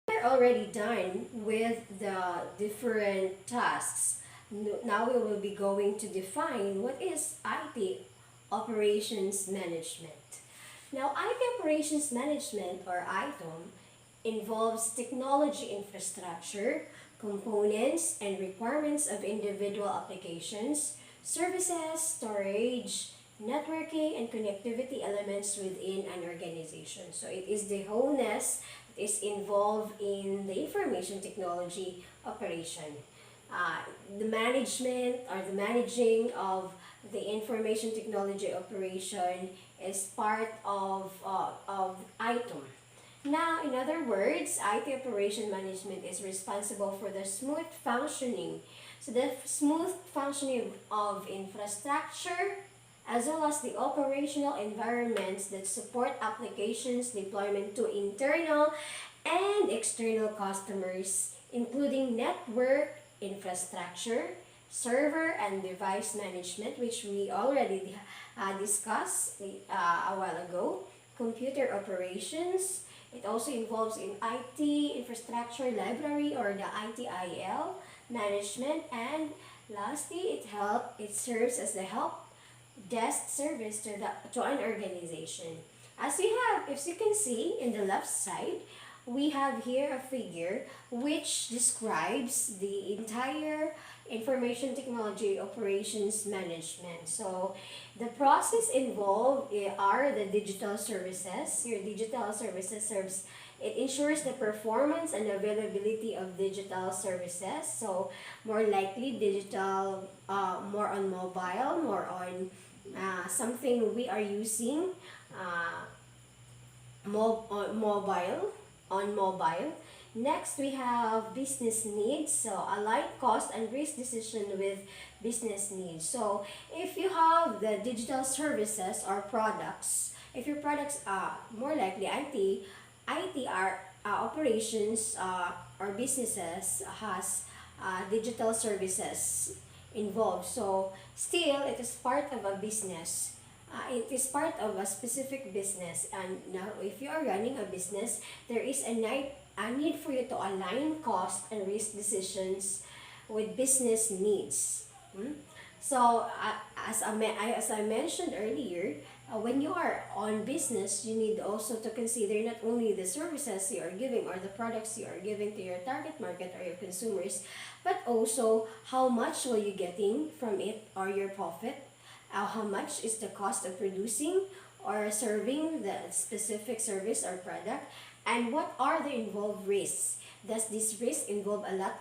We're already done with the different tasks. Now we will be going to define what is IT operations management. Now, IT operations management, or ITOM, involves technology infrastructure, components, and requirements of individual applications, services, storage, networking, and connectivity elements within an organization. So it is the wholeness that is involved in the information technology operation. Uh, the management or the managing of the information technology operation is part of ITOM. Now, in other words, IT operation management is responsible for the smooth functioning. So the smooth functioning of infrastructure as well as the operational environments that support applications deployment to internal and external customers, including network infrastructure, server and device management, which we already discussed a while ago, computer operations. It also involves in IT infrastructure library or the ITIL management, and lastly, it serves as the help desk service to an organization. As you can see in the left side, we have here a figure which describes the entire information technology operations management. So the process involved are the digital services. Your digital services serves it ensures the performance and availability of digital services. So more likely digital, more on mobile, more on something we are using uh, mobile on mobile. Next, we have business needs. So align cost and risk decision with business needs. So if you have the digital services or products, if your products are more likely IT are operations or businesses has digital services involved. So still, it is part of a business. It is part of a specific business. And now, if you are running a business, there is a need for you to align cost and risk decisions with business needs. Hmm? So, as I mentioned earlier, when you are on business, you need also to consider not only the services you are giving or the products you are giving to your target market or your consumers, but also how much will you getting from it or your profit, how much is the cost of producing or serving the specific service or product, and what are the involved risks. Does this risk involve a lot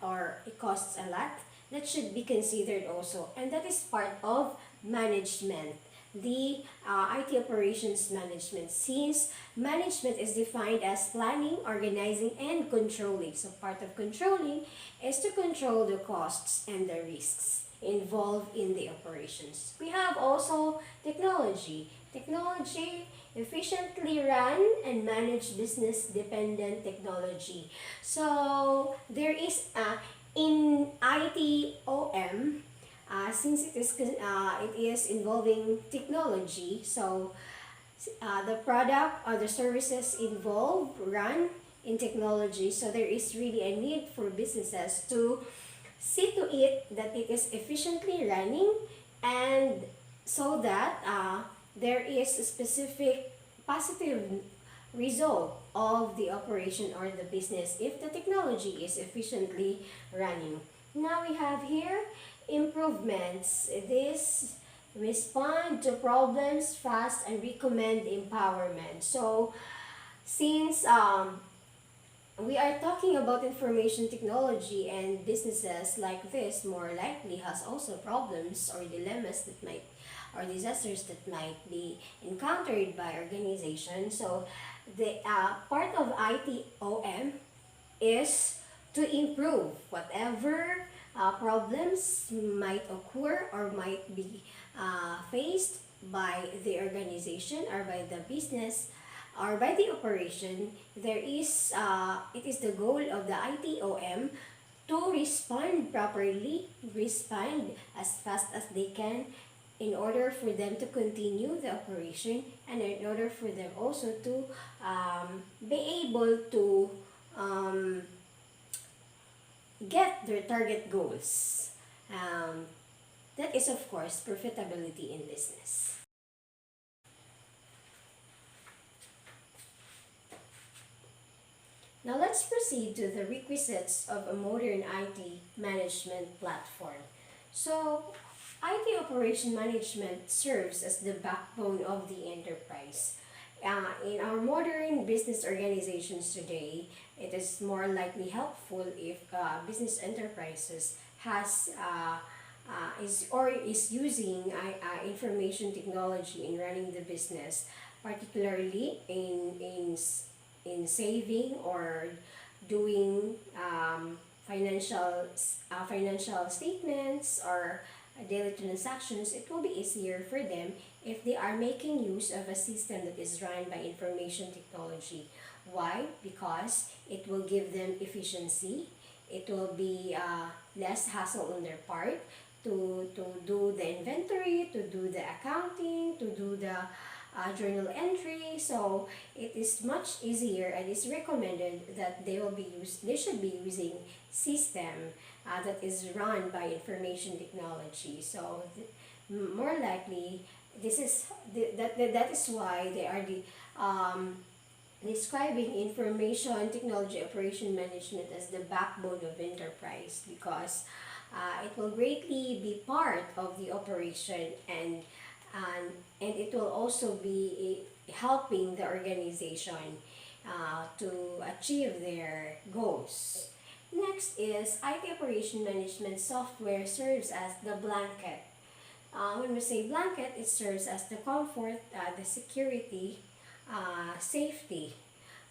or it costs a lot? That should be considered also, and that is part of management, the IT operations management, since management is defined as planning, organizing, and controlling. So part of controlling is to control the costs and the risks involved in the operations. We have also technology. Technology efficiently run and manage business dependent technology. So there is in ITOM, since it is involving technology, so the product or the services involved run in technology. So there is really a need for businesses to see to it that it is efficiently running, and so that there is a specific positive result of the operation or the business if the technology is efficiently running. Now we have here improvements. This respond to problems fast and recommend empowerment. So since we are talking about information technology, and businesses like this more likely has also problems or dilemmas that might or disasters that might be encountered by organizations. So the part of ITOM is to improve whatever problems might occur or might be faced by the organization or by the business or by the operation. It is the goal of the ITOM to respond properly, respond as fast as they can in order for them to continue the operation, and in order for them also to be able to um, get their target goals. Um, that is, of course, profitability in business. Now let's proceed to the requisites of a modern IT management platform. So, IT operation management serves as the backbone of the enterprise. In our modern business organizations today, it is more likely helpful if business enterprises has is using information technology in running the business, particularly in saving or doing financial statements or daily transactions. It will be easier for them if they are making use of a system that is run by information technology. Why? Because it will give them efficiency. It will be less hassle on their part to do the inventory, to do the accounting, to do the journal entry. So it is much easier, and it's recommended that they should be using system that is run by information technology. So more likely that is why they are describing information technology operation management as the backbone of enterprise, because it will greatly be part of the operation, and, and it will also be helping the organization to achieve their goals. Next is IT operation management software serves as the blanket. When we say blanket, it serves as the comfort, the security, safety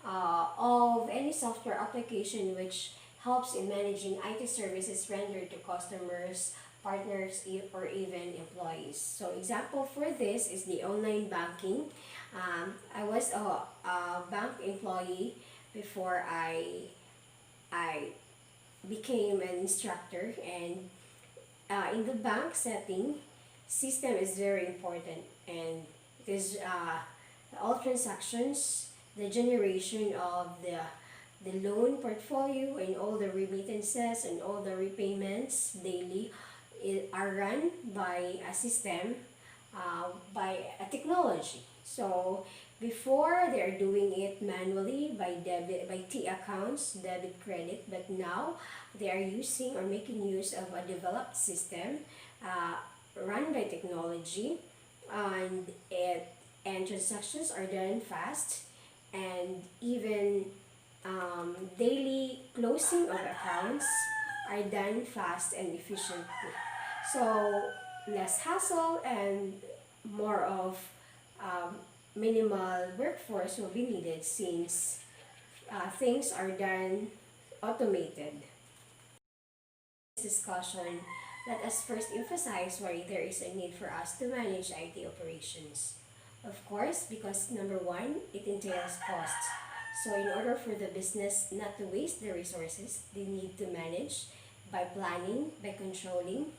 of any software application, which helps in managing IT services rendered to customers, partners, or even employees. So example for this is the online banking. I was a bank employee before I became an instructor, and in the bank setting, system is very important, and it is all transactions, the generation of the loan portfolio, and all the remittances and all the repayments daily are run by a system, by a technology. So before they're doing it manually by T accounts, debit, credit, but now they are using or making use of a developed system run by technology, and transactions are done fast, and even daily closing of accounts are done fast and efficiently. So less hassle and more of um, minimal workforce will be needed, since things are done automated. Discussion, let us first emphasize why there is a need for us to manage IT operations. Of course, because number one, it entails costs. So in order for the business not to waste the resources, they need to manage by planning, by controlling,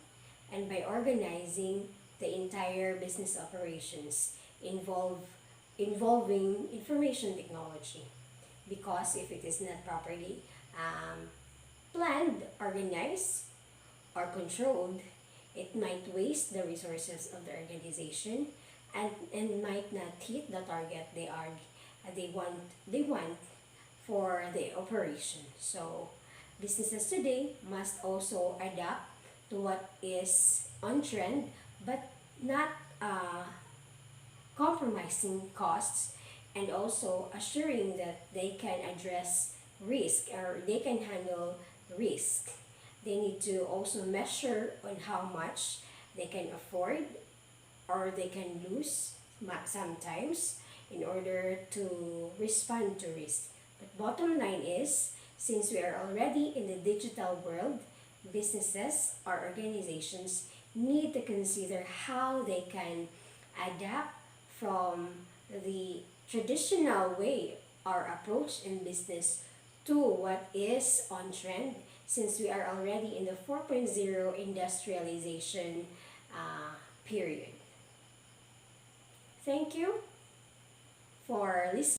and by organizing the entire business operations involving information technology. Because if it is not properly planned, organized, or controlled, it might waste the resources of the organization, and might not hit the target they want for the operation. So businesses today must also adapt to what is on trend, but not compromising costs, and also assuring that they can address risk, or they can handle risk. They need to also measure on how much they can afford or they can lose sometimes, in order to respond to risk. But bottom line is, since we are already in the digital world, businesses or organizations need to consider how they can adapt from the traditional way or approach in business to what is on trend, since we are already in the 4.0 industrialization period. Thank you for listening.